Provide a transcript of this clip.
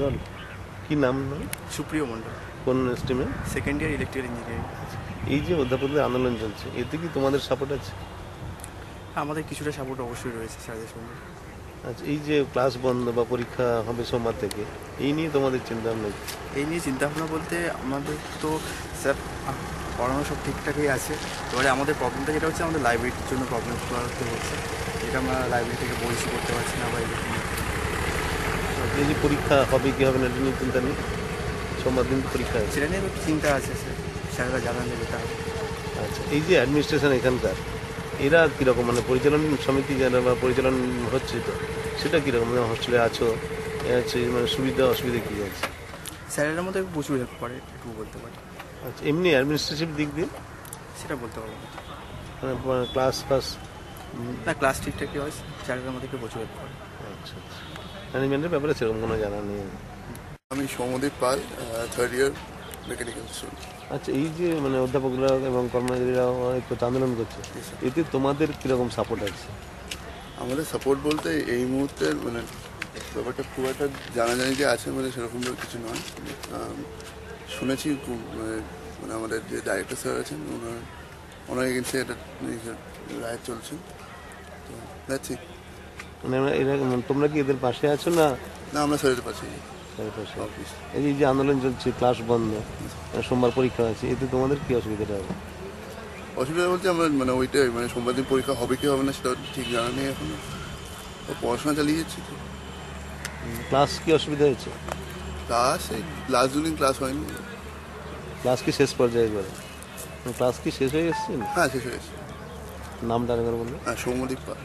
চল, কি নাম? সুপ্রিয় মণ্ডল, কোন স্ট্রিমে? Second year electrical engineering. এই যে অধ্যাপকদের আন্দোলন চলছে, এতে কি তোমাদের সাপোর্ট আছে? আমাদের কিছুটা সাপোর্ট অবশ্যই রয়েছে স্যারদের সঙ্গে। আচ্ছা, এই যে ক্লাস বন্ধ বা পরীক্ষা হবে সোমবার থেকে, এই নিয়ে তোমাদের চিন্তা ভাবনা কি? এই নিয়ে চিন্তাভাবনা বলতে আমাদের তো স্যার পড়ানো সব ঠিকঠাকই আছে। এবারে আমাদের প্রবলেমটা যেটা হচ্ছে, আমাদের লাইব্রেরির জন্য প্রবলেম করতে হচ্ছে, যেটা আমরা লাইব্রেরি থেকে বই ইস্যু করতে পারছি না বা এরকম। এই যে পরীক্ষা হবে কি হবে না, এটা নিয়ে চিন্তা নেই? সোমবার দিন পরীক্ষা আছে, সেটা নিয়ে একটু চিন্তা আছে স্যার, স্যাররা জানালে যেটা। আচ্ছা, এই যে অ্যাডমিনিস্ট্রেশন এখানকার, এরা কীরকম, মানে পরিচালন সমিতি যারা বা পরিচালন হচ্ছে, তো সেটা কীরকম? মানে হোস্টেলে আছো, আছে মানে সুবিধা অসুবিধা কী আছে? স্যারের মধ্যে প্রচুর হেল্প করে, একটু বলতে পারি। আচ্ছা, এমনি অ্যাডমিনিস্ট্রেটিভ দিক দিয়ে সেটা বলতে পারবো না। মানে ক্লাস ফাস? না, ক্লাস ঠিকঠাকই হয়, স্যারের আমাদেরকে প্রচুর হেল্প করে। আচ্ছা আচ্ছা, ম্যানেজমেন্টের ব্যাপারে সেরকম কোনো জানা নেই। আমি সৌমদীপ পাল, থার্ড ইয়ার মেকানিক্যাল স্টুডেন্ট। আচ্ছা, এই যে মানে অধ্যাপকরা এবং কর্মচারীরা একটু আন্দোলন করছে, এতে তোমাদের কীরকম সাপোর্ট আছে? আমাদের সাপোর্ট বলতে এই মুহূর্তে মানে ব্যাপারটা খুব একটা জানাজানি যে আছে, মানে সেরকম কিছু নয়। শুনেছি মানে আমাদের যে ডাইরেক্টর স্যার আছেন, ওনার এগেন্সে এটা রায় চলছে, তো দেখছি। মানে এরা, তোমরা কি এদের পাশে আছো না? না, আমরা স্যারের পাশে। এই যে আন্দোলন চলছে, ক্লাস বন্ধ, সোমবার পরীক্ষা আছে, এতে তোমাদের কি অসুবিধাটা হবে? অসুবিধা বলতে আমরা মানে ওইটাই, মানে সোমবার দিন পরীক্ষা হবে কি হবে না সেটা ঠিক জানা নেই এখন। পড়াশোনা চালিয়ে যাচ্ছি তো। ক্লাস কি অসুবিধা হয়েছে? ক্লাস এই লাস্ট দুদিন ক্লাস হয়নি। ক্লাস কি শেষ পর্যায়ে করে? ক্লাস কি শেষ হয়ে এসছে? হ্যাঁ, শেষ হয়ে গেছে। নামটা আরেকবার বললো? হ্যাঁ, সৌমদীপ পাল।